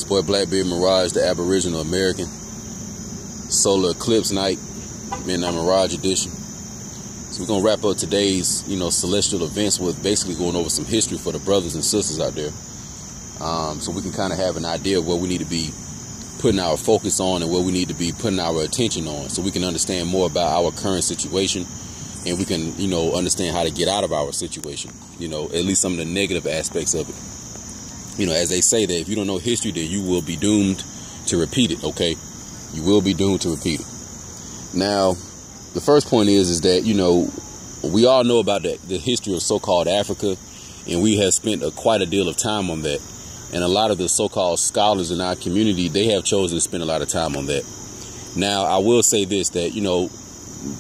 boy Blackbeard Mirage, the Aboriginal American. Solar eclipse night, midnight Mirage edition. So we're gonna wrap up today's, celestial events with basically going over some history for the brothers and sisters out there, so we can kind of have an idea of where we need to be putting our focus on and where we need to be putting our attention on, so we can understand more about our current situation, and we can, understand how to get out of our situation. At least some of the negative aspects of it. As they say that if you don't know history, then you will be doomed to repeat it. Okay, you will be doomed to repeat it. Now, the first point is that, we all know about the history of so-called Africa, and we have spent quite a deal of time on that. And a lot of the so-called scholars in our community, they have chosen to spend a lot of time on that. Now, I will say this, that,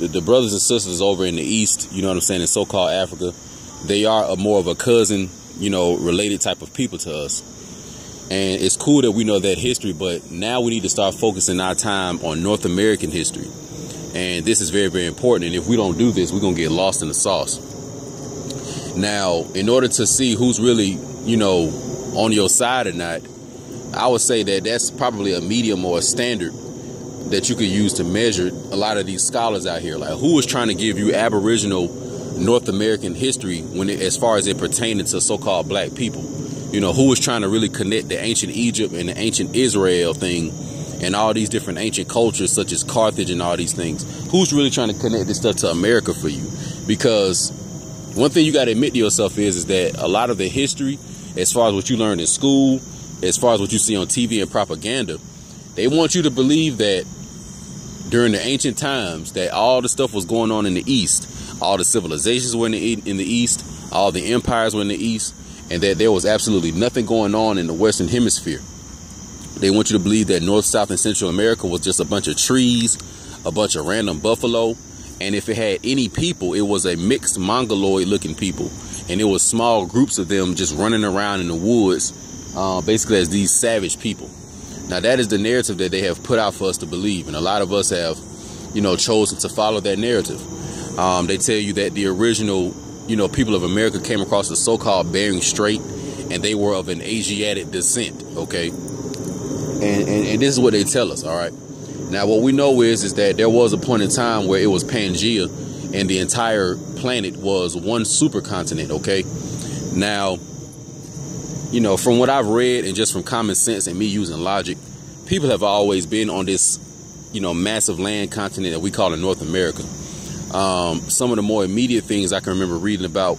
the brothers and sisters over in the East, in so-called Africa, they are more of a cousin, related type of people to us. And it's cool that we know that history, but now we need to start focusing our time on North American history. And this is very, very important. And if we don't do this, we're going to get lost in the sauce. Now, in order to see who's really, on your side or not, I would say that that's probably a medium or a standard that you could use to measure a lot of these scholars out here. Like, who is trying to give you Aboriginal North American history as far as it pertaining to so-called black people? Who is trying to really connect the ancient Egypt and the ancient Israel thing and all these different ancient cultures such as Carthage and all these things? Who's really trying to connect this stuff to America for you? Because one thing you got to admit to yourself is that a lot of the history, as far as what you learn in school, as far as what you see on TV and propaganda, they want you to believe that during the ancient times that all the stuff was going on in the East, all the civilizations were in the East, all the empires were in the East, and that there was absolutely nothing going on in the Western Hemisphere. They want you to believe that North, South, and Central America was just a bunch of trees, a bunch of random buffalo, and if it had any people, it was a mixed mongoloid-looking people, and it was small groups of them just running around in the woods, basically as these savage people. Now, that is the narrative that they have put out for us to believe, and a lot of us have, chosen to follow that narrative. They tell you that the original, people of America came across the so-called Bering Strait, and they were of an Asiatic descent, okay? And this is what they tell us, all right? Now, what we know is that there was a point in time where it was Pangea, and the entire planet was one supercontinent, okay? Now, from what I've read and just from common sense and me using logic, people have always been on this, massive land continent that we call in North America. Some of the more immediate things I can remember reading about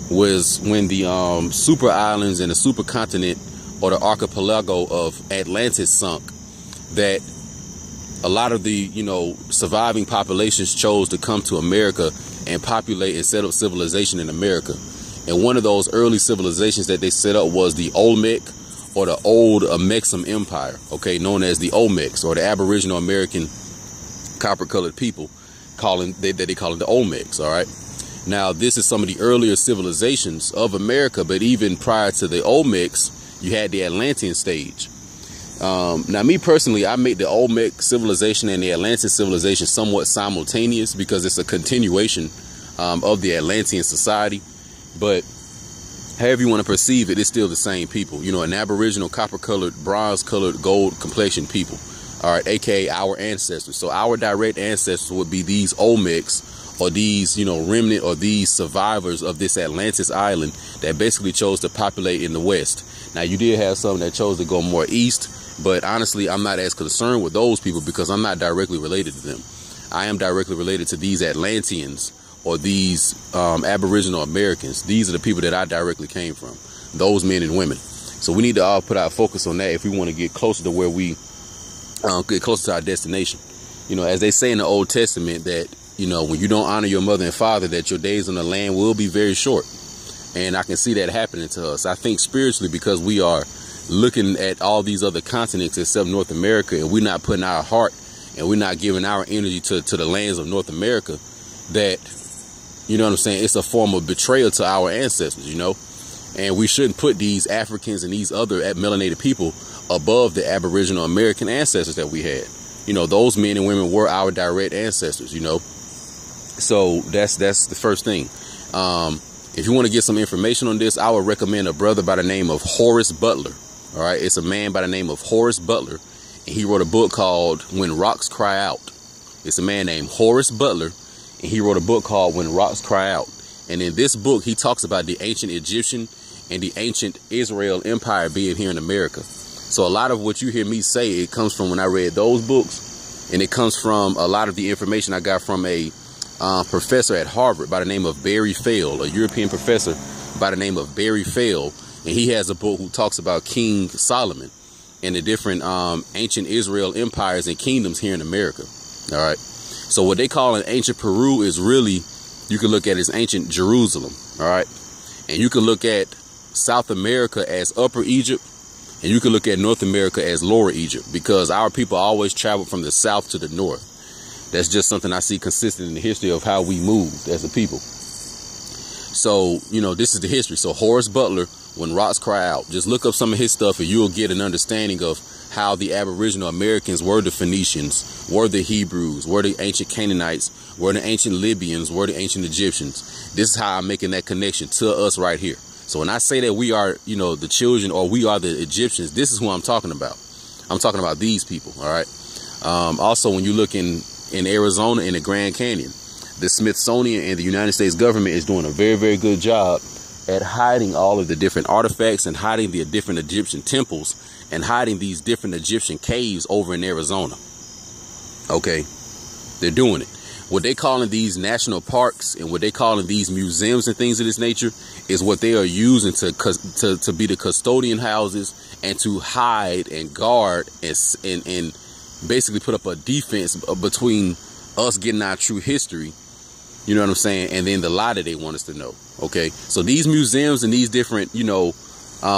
was when the super islands and the supercontinent or the archipelago of Atlantis sunk, that a lot of the, surviving populations chose to come to America and populate and set up civilization in America. And one of those early civilizations that they set up was the Olmec or the old Mexam Empire, okay, known as the Olmecs, or the Aboriginal American copper-colored people, they call it the Olmecs, all right? Now, this is some of the earlier civilizations of America, but even prior to the Olmecs, you had the Atlantean stage. Now, me personally, I make the Olmec civilization and the Atlantis civilization somewhat simultaneous because it's a continuation of the Atlantean society. But however you want to perceive it, it's still the same people. An Aboriginal copper-colored, bronze-colored, gold-complexioned people. All right, aka our ancestors. So our direct ancestors would be these Olmecs, or these, remnant, or these survivors of this Atlantis island that basically chose to populate in the West. Now, you did have some that chose to go more east, but honestly, I'm not as concerned with those people because I'm not directly related to them. I am directly related to these Atlanteans, or these Aboriginal Americans. These are the people that I directly came from, those men and women. So we need to all put our focus on that if we want to get closer to where we get closer to our destination. As they say in the Old Testament that, when you don't honor your mother and father, that your days on the land will be very short. And I can see that happening to us. I think spiritually, because we are looking at all these other continents except North America, and we're not putting our heart and we're not giving our energy to the lands of North America, that, it's a form of betrayal to our ancestors, and we shouldn't put these Africans and these other melanated people above the Aboriginal American ancestors that we had. Those men and women were our direct ancestors, So that's the first thing. If you want to get some information on this, I would recommend a brother by the name of Horace Butler. All right, it's a man by the name of Horace Butler, and he wrote a book called When Rocks Cry Out. It's a man named Horace Butler, and he wrote a book called When Rocks Cry Out. And in this book, he talks about the ancient Egyptian and the ancient Israel empire being here in America. So a lot of what you hear me say, it comes from when I read those books, and it comes from a lot of the information I got from a professor at Harvard by the name of Barry Feld, a European professor by the name of Barry Feld. And he has a book who talks about King Solomon and the different ancient Israel empires and kingdoms here in America. All right. So what they call in ancient Peru is really, you can look at as ancient Jerusalem. All right. And you can look at South America as Upper Egypt, and you can look at North America as Lower Egypt, because our people always travel from the south to the north. That's just something I see consistent in the history of how we moved as a people. So, you know, this is the history. So Horace Butler, When Rocks Cry Out, just look up some of his stuff and you'll get an understanding of how the Aboriginal Americans were the Phoenicians, were the Hebrews, were the ancient Canaanites, were the ancient Libyans, were the ancient Egyptians. This is how I'm making that connection to us right here. So when I say that we are, you know, the children, or we are the Egyptians, this is who I'm talking about. I'm talking about these people. All right. Also, when you look in Arizona, in the Grand Canyon, the Smithsonian and the United States government is doing a very, very good job at hiding all of the different artifacts and hiding the different Egyptian temples and hiding these different Egyptian caves over in Arizona. Okay, they're doing it. What they calling these national parks and what they calling these museums and things of this nature is what they are using to be the custodian houses and to hide and guard and basically put up a defense between us getting our true history, you know what I'm saying, and then the lie that they want us to know. Okay, so these museums and these different, you know,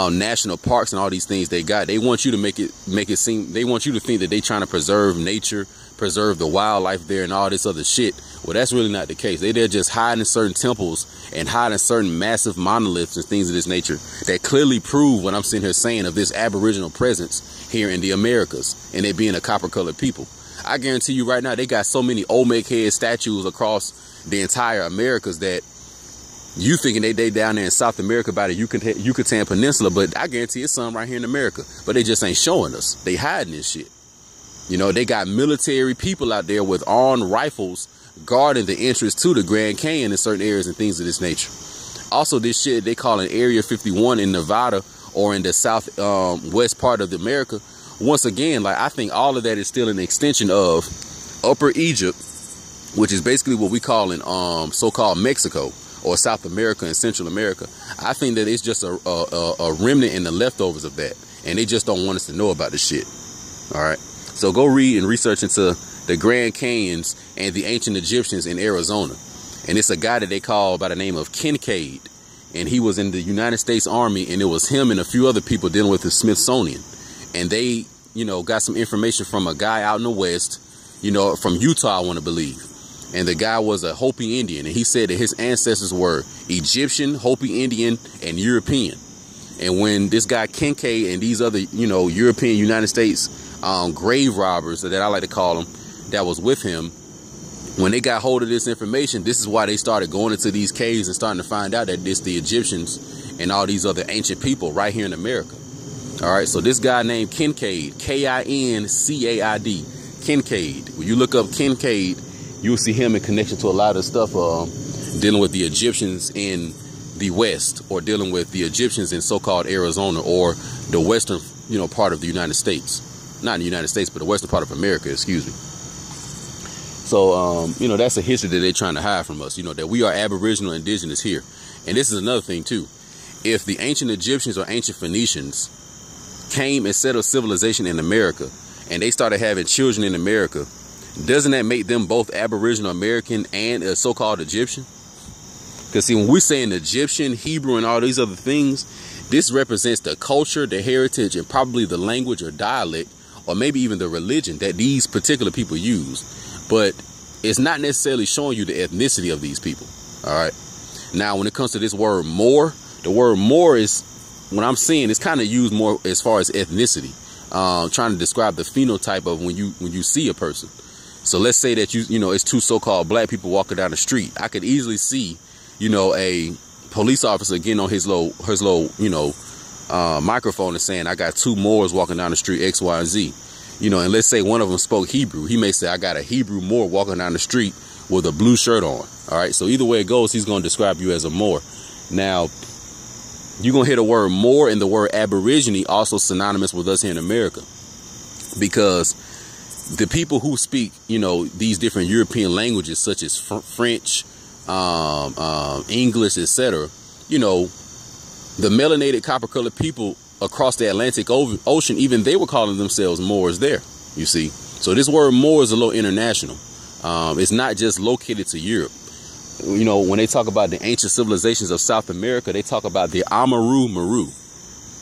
national parks and all these things they want you to make it seem, they want you to think that they trying to preserve nature, preserve the wildlife there and all this other shit. Well, that's really not the case. They're just hiding certain temples and hiding certain massive monoliths and things of this nature that clearly prove what I'm sitting here saying of this Aboriginal presence here in the Americas and it being a copper colored people. I guarantee you right now, they got so many Olmec head statues across the entire Americas that you thinking they down there in South America by the Yucatan Peninsula, but I guarantee it's some right here in America, but they just ain't showing us. They hiding this shit. You know, they got military people out there with armed rifles guarding the entrance to the Grand Canyon in certain areas and things of this nature. Also, this shit they call in Area 51 in Nevada or in the south west part of America. Once again, like, I think all of that is still an extension of Upper Egypt, which is basically what we call in so-called Mexico or South America and Central America. I think that it's just a remnant in the leftovers of that, and they just don't want us to know about the shit. All right, so go read and research into the Grand Canyons and the ancient Egyptians in Arizona. And it's a guy that they call by the name of Kincaid, and he was in the United States Army, and it was him and a few other people dealing with the Smithsonian. And they, you know, got some information from a guy out in the West, you know, from Utah, I want to believe. And the guy was a Hopi Indian, and he said that his ancestors were Egyptian, Hopi Indian, and European. And when this guy Kincaid and these other, you know, European United States grave robbers, that I like to call them, that was with him, when they got hold of this information, this is why they started going into these caves and starting to find out that it's the Egyptians and all these other ancient people right here in America. All right, so this guy named Kincaid, Kincaid, Kincaid. When you look up Kincaid, you'll see him in connection to a lot of stuff dealing with the Egyptians in the West, or dealing with the Egyptians in so-called Arizona, or the western, you know, part of the United States. Not in the United States, but the western part of America, excuse me. So, you know, that's a history that they're trying to hide from us, you know, that we are Aboriginal indigenous here. And this is another thing, too. If the ancient Egyptians or ancient Phoenicians came and set up civilization in America, and they started having children in America, doesn't that make them both Aboriginal American and a so-called Egyptian? Because, see, when we're saying Egyptian, Hebrew, and all these other things, this represents the culture, the heritage, and probably the language or dialect, or maybe even the religion that these particular people use. But it's not necessarily showing you the ethnicity of these people. All right. Now, when it comes to this word Moor, the word Moor is, when I'm seeing, it's kind of used more as far as ethnicity, trying to describe the phenotype of when you see a person. So let's say that you know, it's two so-called black people walking down the street. I could easily see, you know, a police officer getting on his little, you know, microphone and saying, I got 2 Moors walking down the street, X, Y, and Z. You know, and let's say one of them spoke Hebrew. He may say, I got a Hebrew Moor walking down the street with a blue shirt on. All right. So either way it goes, he's going to describe you as a Moor. Now, you're going to hear the word Moor and the word Aborigine also synonymous with us here in America, because the people who speak, you know, these different European languages such as French, English, etc., you know, the melanated copper-colored people across the Atlantic Ocean, even they were calling themselves Moors there, you see. So this word Moor is a little international. It's not just located to Europe. You know, when they talk about the ancient civilizations of South America, they talk about the Amaru Maru.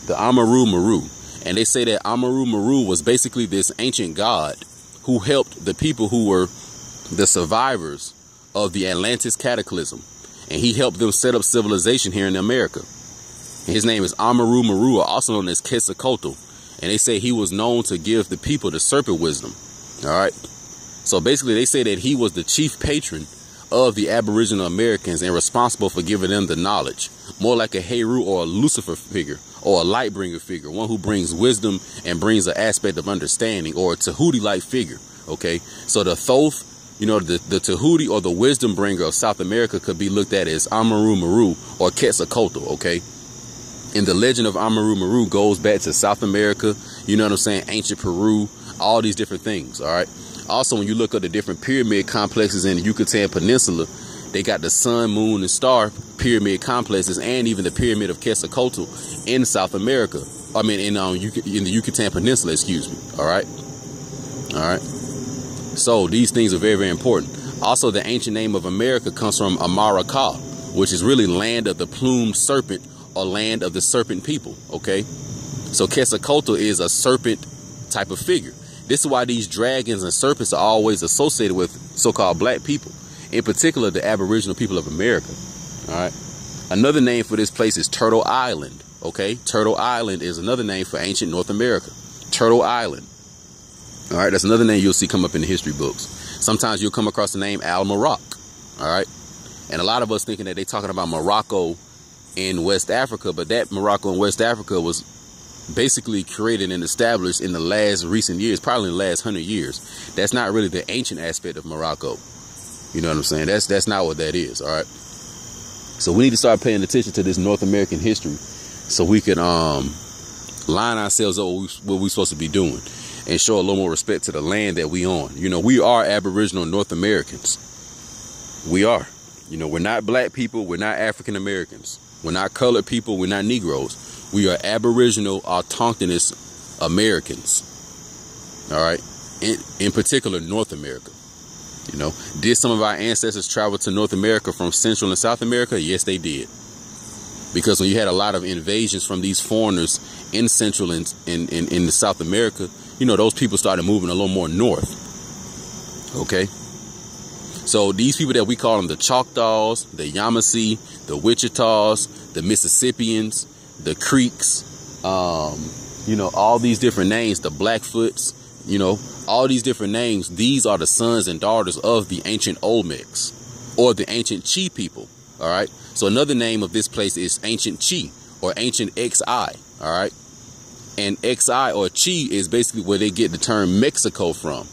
The Amaru Maru. And they say that Amaru Maru was basically this ancient god who helped the people who were the survivors of the Atlantis cataclysm. And he helped them set up civilization here in America. And his name is Amaru Maru, also known as Quetzalcoatl. And they say he was known to give the people the serpent wisdom. All right. So basically they say that he was the chief patron of the Aboriginal Americans and responsible for giving them the knowledge, more like a Heru or a Lucifer figure or a light bringer figure, one who brings wisdom and brings an aspect of understanding, or a Tahuti-like figure. OK, so the Thoth, you know, the Tahuti or the wisdom bringer of South America could be looked at as Amaru Maru or Quetzalcoatl. OK, and the legend of Amaru Maru goes back to South America. You know what I'm saying? Ancient Peru, all these different things. All right. Also, when you look at the different pyramid complexes in the Yucatan Peninsula, they got the sun, moon, and star pyramid complexes, and even the pyramid of Quetzalcoatl in South America. I mean, in the Yucatan Peninsula, excuse me. All right. All right. So these things are very, very important. Also, the ancient name of America comes from America, which is really land of the plumed serpent or land of the serpent people. OK, so Quetzalcoatl is a serpent type of figure. This is why these dragons and serpents are always associated with so-called black people, in particular, the Aboriginal people of America. All right. Another name for this place is Turtle Island. OK, Turtle Island is another name for ancient North America. Turtle Island. All right. That's another name you'll see come up in the history books. Sometimes you'll come across the name Al Maroc. All right. And a lot of us thinking that they're talking about Morocco in West Africa, but that Morocco in West Africa was basically created and established in the last recent years, probably in the last 100 years. That's not really the ancient aspect of Morocco. You know what I'm saying? That's not what that is. All right. So we need to start paying attention to this North American history so we can line ourselves up what we're supposed to be doing and show a little more respect to the land that we on. You know, we are Aboriginal North Americans. We are. You know, we're not black people. We're not African Americans. We're not colored people. We're not Negroes. We are Aboriginal Autochthonous Americans. All right. In particular, North America. You know, did some of our ancestors travel to North America from Central and South America? Yes, they did. Because when you had a lot of invasions from these foreigners in Central and in the South America, you know, those people started moving a little more north. OK, so these people that we call them the Choctaws, the Yamasee, the Wichitas, the Mississippians, the Creeks, you know, all these different names, the Blackfoots, you know, all these different names. These are the sons and daughters of the ancient Olmecs or the ancient Chi people. All right. So another name of this place is ancient Chi or ancient Xi. All right. And Xi or Chi is basically where they get the term Mexico from.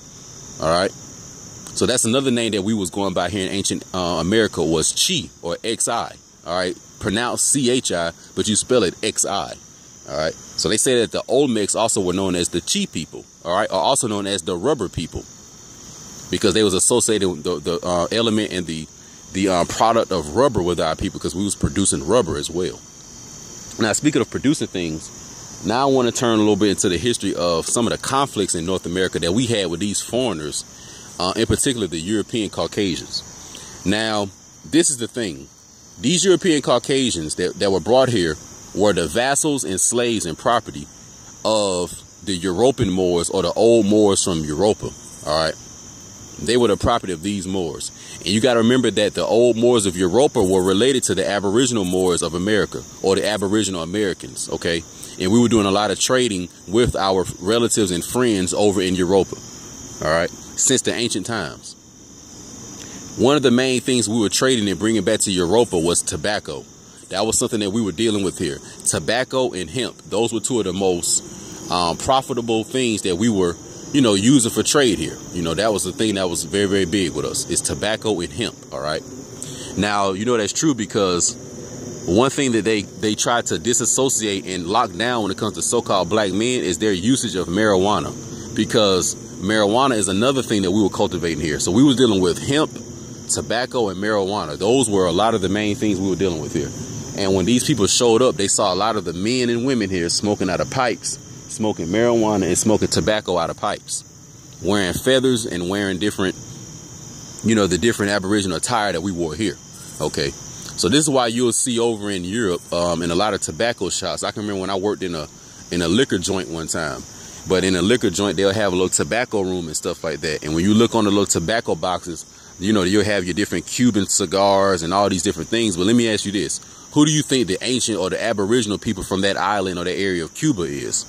All right. So that's another name that we was going by here in ancient America was Chi or Xi. All right. Pronounced CHI, but you spell it XI. All right. So they say that the Olmecs also were known as the Chi people. All right. Are also known as the rubber people because they was associated with the element and the product of rubber with our people because we was producing rubber as well. Now, speaking of producing things, now I want to turn a little bit into the history of some of the conflicts in North America that we had with these foreigners, in particular the European Caucasians. Now, this is the thing. These European Caucasians that were brought here were the vassals and slaves and property of the European Moors or the old Moors from Europa. All right. They were the property of these Moors. And you got to remember that the old Moors of Europa were related to the Aboriginal Moors of America or the Aboriginal Americans. OK, and we were doing a lot of trading with our relatives and friends over in Europa. All right. Since the ancient times. One of the main things we were trading and bringing back to Europa was tobacco. That was something that we were dealing with here. Tobacco and hemp. Those were two of the most profitable things that we were, you know, using for trade here. You know, that was the thing that was very, very big with us, is tobacco and hemp. All right. Now, you know, that's true because one thing that they try to disassociate and lock down when it comes to so-called black men is their usage of marijuana, because marijuana is another thing that we were cultivating here. So we was dealing with hemp, tobacco, and marijuana. Those were a lot of the main things we were dealing with here. And when these people showed up, they saw a lot of the men and women here smoking out of pipes, smoking marijuana and smoking tobacco out of pipes, wearing feathers and wearing different, you know, the different Aboriginal attire that we wore here. Okay. So this is why you'll see over in Europe, in a lot of tobacco shops. I can remember when I worked in a liquor joint one time. But in a liquor joint, they'll have a little tobacco room and stuff like that. And when you look on the little tobacco boxes, you know, you'll have your different Cuban cigars and all these different things. But let me ask you this. Who do you think the ancient or the Aboriginal people from that island or the area of Cuba is?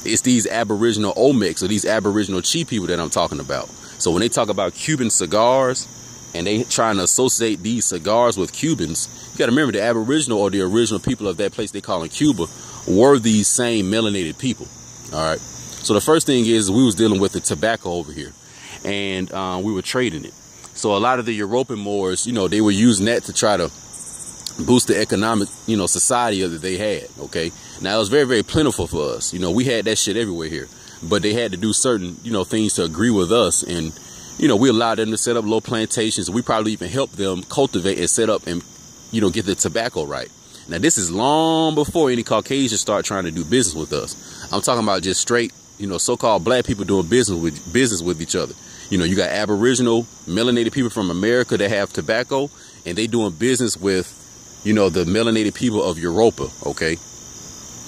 It's these Aboriginal Olmecs or these Aboriginal Chi people that I'm talking about. So when they talk about Cuban cigars and they trying to associate these cigars with Cubans, you got to remember the Aboriginal or the original people of that place they call in Cuba were these same melanated people. All right. So the first thing is we was dealing with the tobacco over here, and we were trading it. So a lot of the European Moors, you know, they were using that to try to boost the economic, you know, society that they had. OK, now it was very, very plentiful for us. You know, we had that shit everywhere here, but they had to do certain, you know, things to agree with us. And, you know, we allowed them to set up little plantations. We probably even helped them cultivate and set up and, you know, get the tobacco right. Now, this is long before any Caucasians start trying to do business with us. I'm talking about just straight, you know, so-called black people doing business with each other. You know, you got Aboriginal, melanated people from America that have tobacco, and they doing business with, you know, the melanated people of Europa. Okay,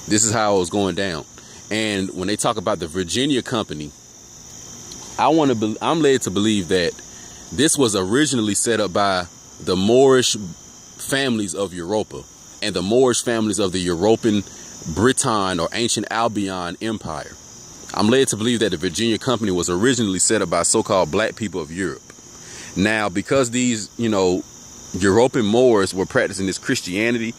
this is how it was going down. And when they talk about the Virginia Company, I'm led to believe that this was originally set up by the Moorish families of Europa and the Moorish families of the European Britain or ancient Albion Empire. I'm led to believe that the Virginia Company was originally set up by so-called black people of Europe. Now, because these, you know, European Moors were practicing this Christianity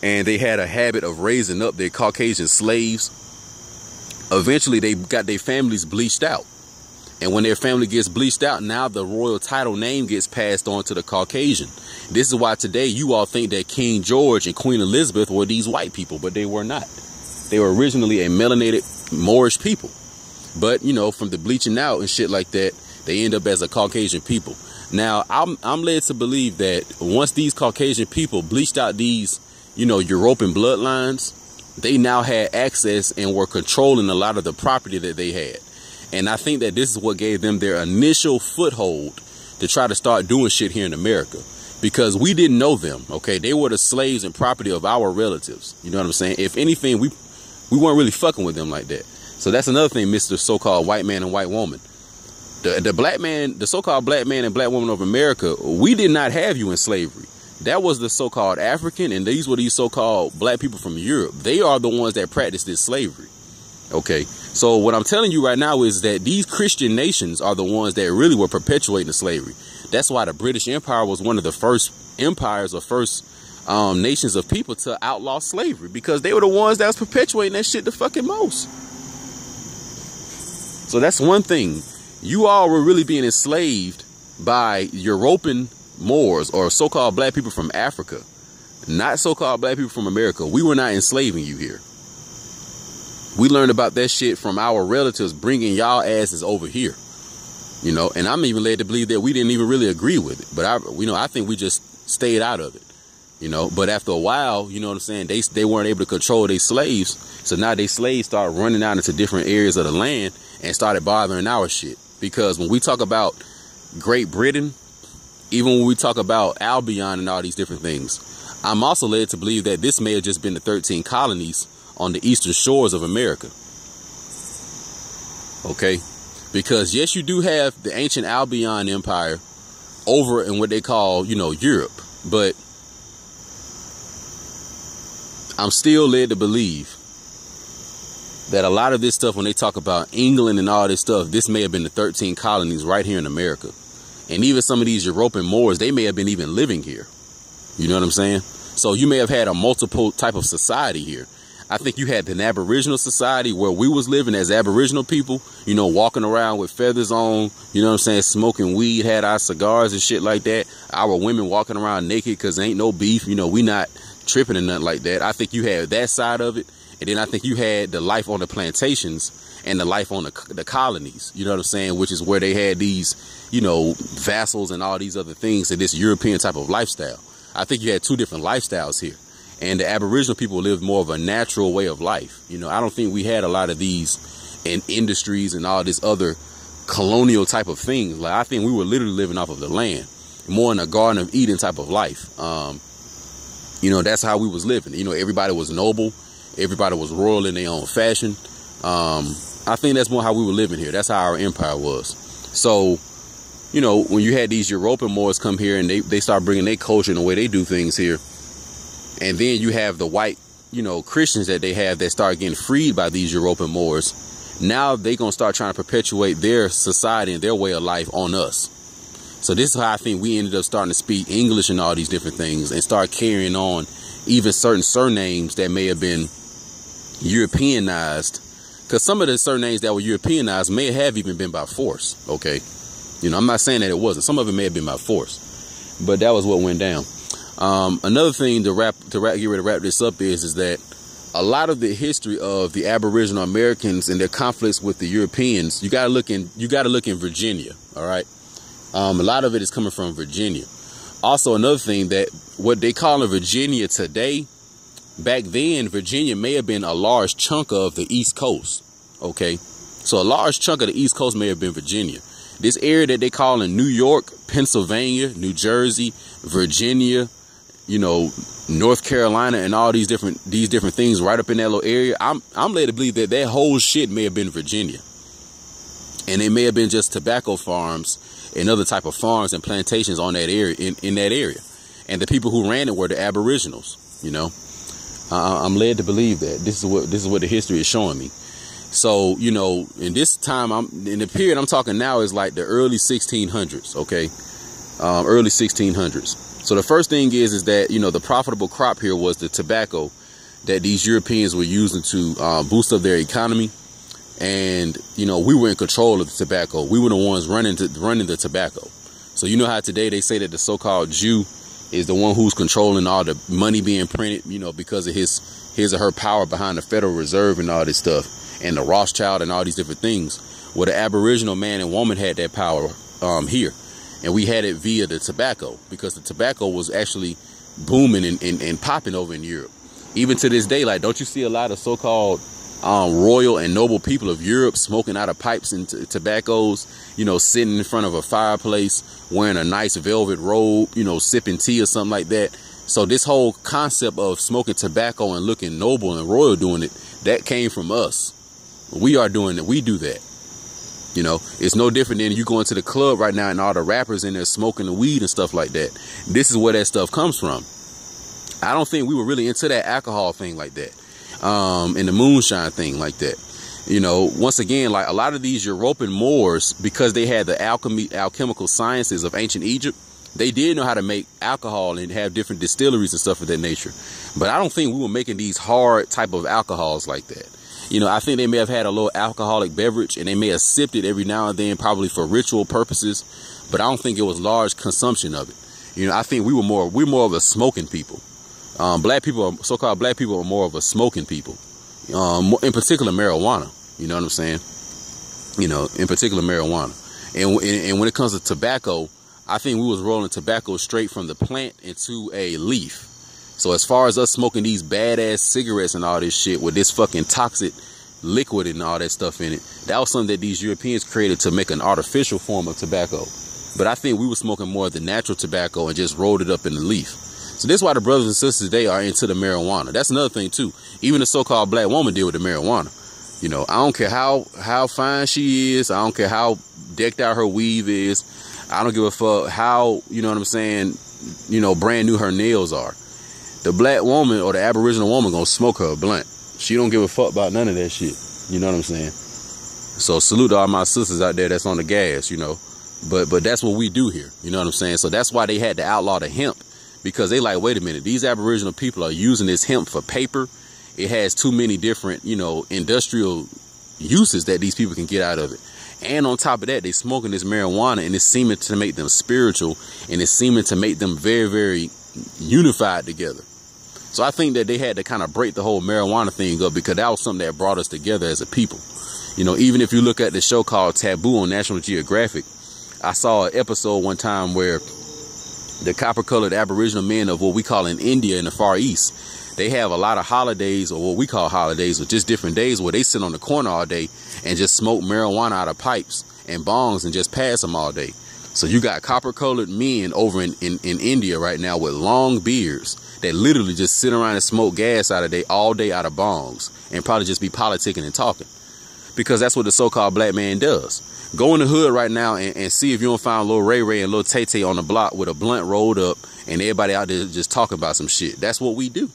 and they had a habit of raising up their Caucasian slaves, eventually they got their families bleached out. And when their family gets bleached out, now the royal title name gets passed on to the Caucasian. This is why today you all think that King George and Queen Elizabeth were these white people, but they were not. They were originally a melanated Moorish people. But, you know, from the bleaching out and shit like that, they end up as a Caucasian people. Now, I'm led to believe that once these Caucasian people bleached out these, you know, European bloodlines, they now had access and were controlling a lot of the property that they had. And I think that this is what gave them their initial foothold to try to start doing shit here in America, because we didn't know them. OK, they were the slaves and property of our relatives. You know what I'm saying? If anything, we weren't really fucking with them like that. So that's another thing, Mr. So-called white man and white woman. The black man, the so-called black man and black woman of America, we did not have you in slavery. That was the so-called African, and these were these so-called black people from Europe. They are the ones that practiced this slavery. Okay, so what I'm telling you right now is that these Christian nations are the ones that really were perpetuating the slavery. That's why the British Empire was one of the first empires or first nations of people to outlaw slavery, because they were the ones that was perpetuating that shit the fucking most. So that's one thing. You all were really being enslaved by European Moors or so-called black people from Africa, not so-called black people from America. We were not enslaving you here. We learned about that shit from our relatives bringing y'all asses over here, you know, and I'm even led to believe that we didn't even really agree with it. But I think we just stayed out of it, you know. But after a while, you know what I'm saying, they weren't able to control their slaves. So now their slaves started running out into different areas of the land and started bothering our shit. Because when we talk about Great Britain, even when we talk about Albion and all these different things, I'm also led to believe that this may have just been the 13 colonies on the eastern shores of America. Okay, because yes, you do have the ancient Albion Empire over in what they call, you know, Europe, but I'm still led to believe that a lot of this stuff, when they talk about England and all this stuff, this may have been the 13 colonies right here in America. And even some of these European Moors, they may have been even living here. You know what I'm saying? So you may have had a multiple type of society here. I think you had an Aboriginal society where we was living as Aboriginal people, you know, walking around with feathers on, you know what I'm saying, smoking weed, had our cigars and shit like that. Our women walking around naked because ain't no beef, you know, we not tripping and nothing like that. I think you had that side of it. And then I think you had the life on the plantations and the life on the colonies, you know what I'm saying, which is where they had these, you know, vassals and all these other things and this European type of lifestyle. I think you had two different lifestyles here. And the Aboriginal people lived more of a natural way of life. You know, I don't think we had a lot of these in industries and all this other colonial type of things. Like, I think we were literally living off of the land, more in a Garden of Eden type of life. You know, that's how we was living. You know, everybody was noble. Everybody was royal in their own fashion. I think that's more how we were living here. That's how our empire was. So, you know, when you had these European Moors come here and they start bringing their culture and the way they do things here, and then you have the white, you know, Christians that they have that start getting freed by these European Moors. Now they gonna start trying to perpetuate their society and their way of life on us. So this is how I think we ended up starting to speak English and all these different things and start carrying on even certain surnames that may have been Europeanized. Because some of the surnames that were Europeanized may have even been by force. Okay. You know, I'm not saying that it wasn't. Some of it may have been by force. But that was what went down. Another thing to get ready to wrap this up is that a lot of the history of the Aboriginal Americans and their conflicts with the Europeans, you gotta look in Virginia. All right. A lot of it is coming from Virginia. Also, another thing, that what they call in Virginia today, back then, Virginia may have been a large chunk of the East Coast. OK, so a large chunk of the East Coast may have been Virginia. This area that they call in New York, Pennsylvania, New Jersey, Virginia, you know, North Carolina, and all these different things right up in that little area. I'm led to believe that that whole shit may have been Virginia. And it may have been just tobacco farms and other type of farms and plantations on that area, in that area. And the people who ran it were the Aboriginals, you know. I'm led to believe that. This is what the history is showing me. So, you know, in this time, in the period I'm talking now is like the early 1600s, okay? Early 1600s. So the first thing is that, you know, the profitable crop here was the tobacco that these Europeans were using to boost up their economy. And, you know, we were in control of the tobacco. We were the ones running the tobacco. So you know how today they say that the so-called Jew is the one who's controlling all the money being printed, you know, because of his or her power behind the Federal Reserve and all this stuff, and the Rothschild and all these different things. Well, the Aboriginal man and woman had that power here. And we had it via the tobacco, because the tobacco was actually booming and popping over in Europe. Even to this day, like, don't you see a lot of so-called royal and noble people of Europe smoking out of pipes and tobaccos, you know, sitting in front of a fireplace, wearing a nice velvet robe, you know, sipping tea or something like that. So this whole concept of smoking tobacco and looking noble and royal doing it, that came from us. We are doing it. We do that. You know, it's no different than you going to the club right now and all the rappers in there smoking the weed and stuff like that. This is where that stuff comes from. I don't think we were really into that alcohol thing like that. And the moonshine thing like that. You know, once again, like a lot of these European Moors, because they had the alchemical sciences of ancient Egypt, they did know how to make alcohol and have different distilleries and stuff of that nature. But I don't think we were making these hard type of alcohols like that. You know, I think they may have had a little alcoholic beverage and they may have sipped it every now and then, probably for ritual purposes. But I don't think it was large consumption of it. You know, I think we're more of a smoking people. Black people, so-called black people, are more of a smoking people. In particular, marijuana. You know what I'm saying? You know, in particular, marijuana. And when it comes to tobacco, I think we was rolling tobacco straight from the plant into a leaf. So as far as us smoking these badass cigarettes and all this shit with this fucking toxic liquid and all that stuff in it, that was something that these Europeans created to make an artificial form of tobacco. But I think we were smoking more of the natural tobacco and just rolled it up in the leaf. So this is why the brothers and sisters today are into the marijuana. That's another thing too. Even the so-called black woman deal with the marijuana. You know, I don't care how fine she is. I don't care how decked out her weave is. I don't give a fuck how, you know what I'm saying, you know, brand new her nails are. The black woman or the Aboriginal woman gonna smoke her a blunt. She don't give a fuck about none of that shit. You know what I'm saying? So salute to all my sisters out there that's on the gas, you know. But that's what we do here. You know what I'm saying? So that's why they had to outlaw the hemp, because they like, wait a minute, these Aboriginal people are using this hemp for paper. It has too many different, you know, industrial uses that these people can get out of it. And on top of that, they smoking this marijuana, and it's seeming to make them spiritual, and it's seeming to make them very, very unified together. So I think that they had to kind of break the whole marijuana thing up, because that was something that brought us together as a people. You know, even if you look at the show called Taboo on National Geographic, I saw an episode one time where the copper-colored Aboriginal men of what we call in India in the Far East, they have a lot of holidays, or what we call holidays, or just different days where they sit on the corner all day and just smoke marijuana out of pipes and bongs and just pass them all day. So you got copper-colored men over in India right now with long beards that literally just sit around and smoke gas all day out of bongs, and probably just be politicking and talking, because that's what the so-called black man does. Go in the hood right now and see if you don't find little Ray Ray and little Tay Tay on the block with a blunt rolled up and everybody out there just talking about some shit. That's what we do.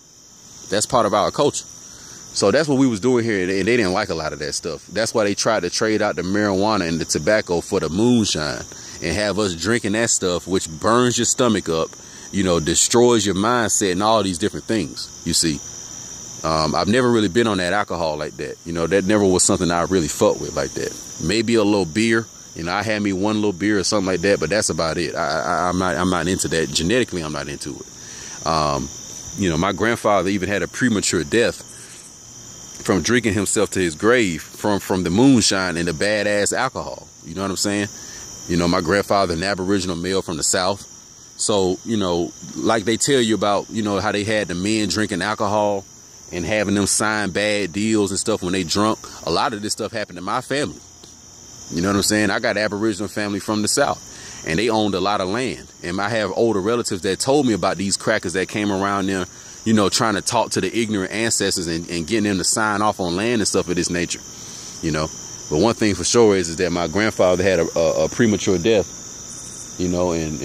That's part of our culture. So that's what we was doing here, and they didn't like a lot of that stuff. That's why they tried to trade out the marijuana and the tobacco for the moonshine and have us drinking that stuff, which burns your stomach up, you know, destroys your mindset and all these different things, you see. I've never really been on that alcohol like that. You know, that never was something I really fucked with like that. Maybe a little beer. You know, I had me one little beer or something like that, but that's about it. I'm not into that. Genetically, I'm not into it. You know, my grandfather even had a premature death from drinking himself to his grave from the moonshine and the badass alcohol. You know what I'm saying? You know, my grandfather, an Aboriginal male from the South. So, you know, like they tell you about, you know, how they had the men drinking alcohol and having them sign bad deals and stuff when they drunk. A lot of this stuff happened in my family. You know what I'm saying? I got Aboriginal family from the South, and they owned a lot of land. And I have older relatives that told me about these crackers that came around there, you know, trying to talk to the ignorant ancestors and getting them to sign off on land and stuff of this nature, you know. But one thing for sure is that my grandfather had a premature death, you know, and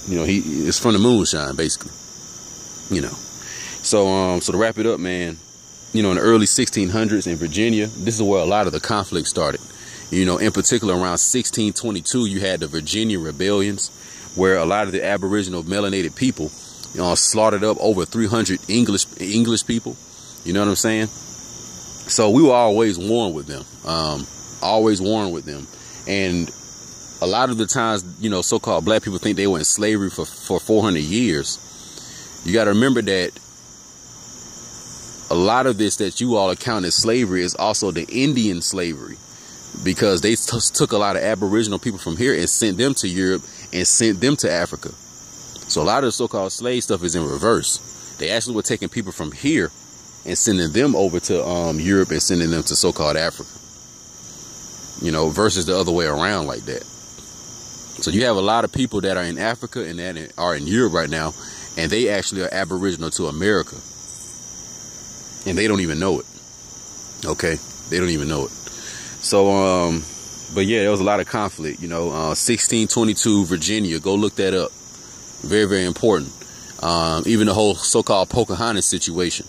you know, he is from the moonshine, basically, you know. So to wrap it up, man, you know, in the early 1600s in Virginia, this is where a lot of the conflict started. You know, in particular, around 1622, you had the Virginia rebellions, where a lot of the Aboriginal melanated people, you know, slaughtered up over 300 English people. You know what I'm saying? So we were always warring with them, always warring with them. And a lot of the times, you know, so-called black people think they were in slavery for 400 years. You got to remember that a lot of this that you all account as slavery is also the Indian slavery, because they took a lot of Aboriginal people from here and sent them to Europe and sent them to Africa. So a lot of the so-called slave stuff is in reverse. They actually were taking people from here and sending them over to Europe and sending them to so-called Africa, you know, versus the other way around like that. So you have a lot of people that are in Africa and that are in Europe right now, and they actually are Aboriginal to America, and they don't even know it. Okay, they don't even know it. So but yeah, there was a lot of conflict, you know. 1622 Virginia, go look that up. Very, very important. Even the whole so-called Pocahontas situation,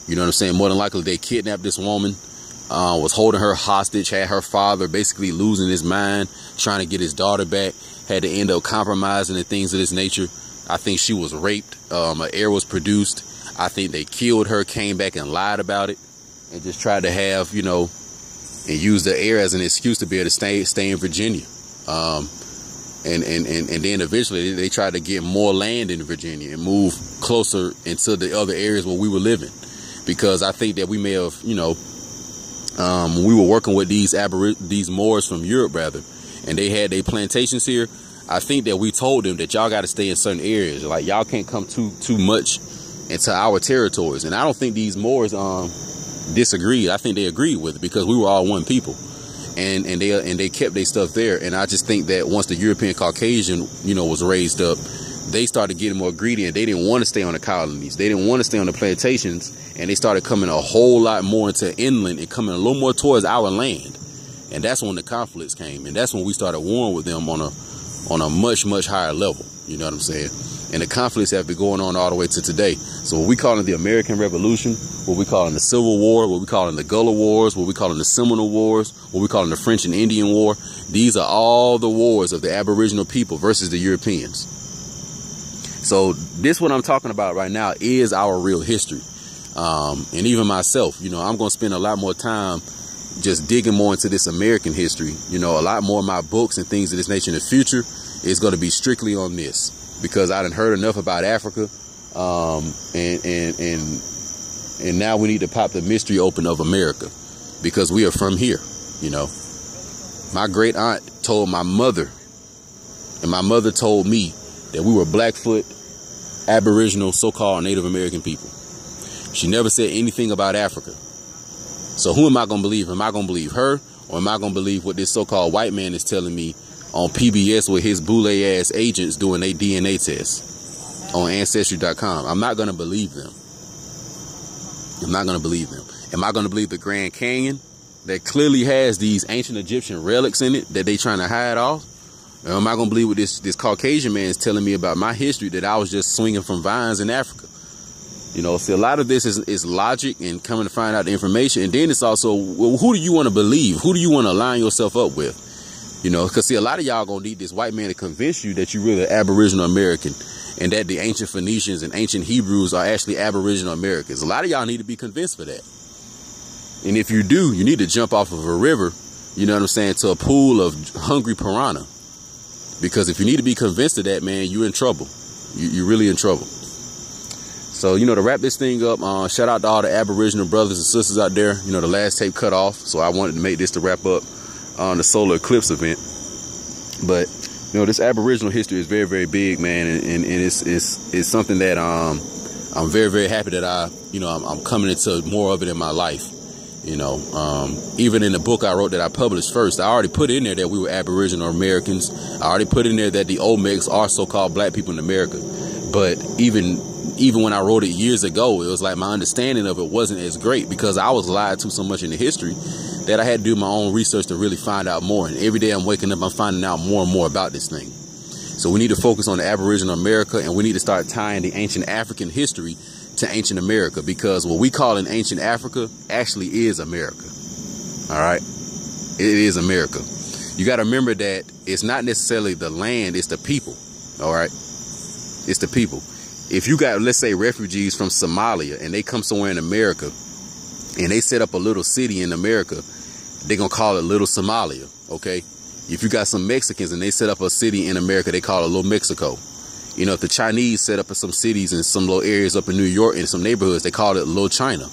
you know what I'm saying? More than likely they kidnapped this woman, was holding her hostage, had her father basically losing his mind, trying to get his daughter back, had to end up compromising and things of this nature. I think she was raped. An heir was produced. I think they killed her, came back and lied about it, and just tried to have, you know, and use the heir as an excuse to be able to stay in Virginia. And then eventually they tried to get more land in Virginia and move closer into the other areas where we were living, because I think that we may have, you know, we were working with these Moors from Europe, rather, and they had their plantations here. I think that we told them that y'all got to stay in certain areas, like y'all can't come too much into our territories. And I don't think these Moors disagreed. I think they agreed with it, because we were all one people. And they kept their stuff there. And I just think that once the European Caucasian, you know, was raised up, they started getting more greedy, and they didn't want to stay on the colonies. They didn't want to stay on the plantations, and they started coming a whole lot more into inland and coming a little more towards our land. And that's when the conflicts came, and that's when we started warring with them on a much, much higher level. You know what I'm saying? And the conflicts have been going on all the way to today. So what we call it the American Revolution, what we call it the Civil War, what we call it the Gullah Wars, what we call it the Seminole Wars, what we call it the French and Indian War. These are all the wars of the Aboriginal people versus the Europeans. So this, what I'm talking about right now, is our real history. And even myself, you know, I'm going to spend a lot more time just digging more into this American history. You know, a lot more of my books and things of this nature in the future is going to be strictly on this, because I done heard enough about Africa. And now we need to pop the mystery open of America, because we are from here. You know, my great aunt told my mother, and my mother told me, that we were Blackfoot, Aboriginal, so-called Native American people. She never said anything about Africa. So who am I going to believe? Am I going to believe her, or am I going to believe what this so-called white man is telling me on PBS with his boule-ass agents doing their DNA tests on Ancestry.com? I'm not going to believe them. I'm not going to believe them. Am I going to believe the Grand Canyon that clearly has these ancient Egyptian relics in it that they trying to hide off? Or am I going to believe what this Caucasian man is telling me about my history, that I was just swinging from vines in Africa? You know, see, a lot of this is logic and coming to find out the information. And then it's also, well, who do you want to believe? Who do you want to line yourself up with? You know, because see, a lot of y'all going to need this white man to convince you that you're really Aboriginal American, and that the ancient Phoenicians and ancient Hebrews are actually Aboriginal Americans. A lot of y'all need to be convinced for that. And if you do, you need to jump off of a river, you know what I'm saying, to a pool of hungry piranha. Because if you need to be convinced of that, man, you're in trouble. You're really in trouble. So, you know, to wrap this thing up, shout out to all the Aboriginal brothers and sisters out there. You know, the last tape cut off, so I wanted to make this to wrap up on the solar eclipse event. But, you know, this Aboriginal history is very, very big, man, and it's something that I'm very, very happy that I'm coming into more of it in my life. You know, even in the book I wrote that I published first, I already put in there that we were Aboriginal Americans. I already put in there that the Olmecs are so-called black people in America. But even when I wrote it years ago, it was like my understanding of it wasn't as great, because I was lied to so much in the history that I had to do my own research to really find out more. And every day I'm waking up, I'm finding out more and more about this thing. So we need to focus on the Aboriginal America, and we need to start tying the ancient African history to ancient America, because what we call in ancient Africa actually is America. All right. It is America. You got to remember that it's not necessarily the land, it's the people. All right. It's the people. If you got, let's say, refugees from Somalia, and they come somewhere in America and they set up a little city in America, they're going to call it Little Somalia. OK, if you got some Mexicans and they set up a city in America, they call it Little Mexico. You know, if the Chinese set up some cities in some little areas up in New York in some neighborhoods, they call it Little China.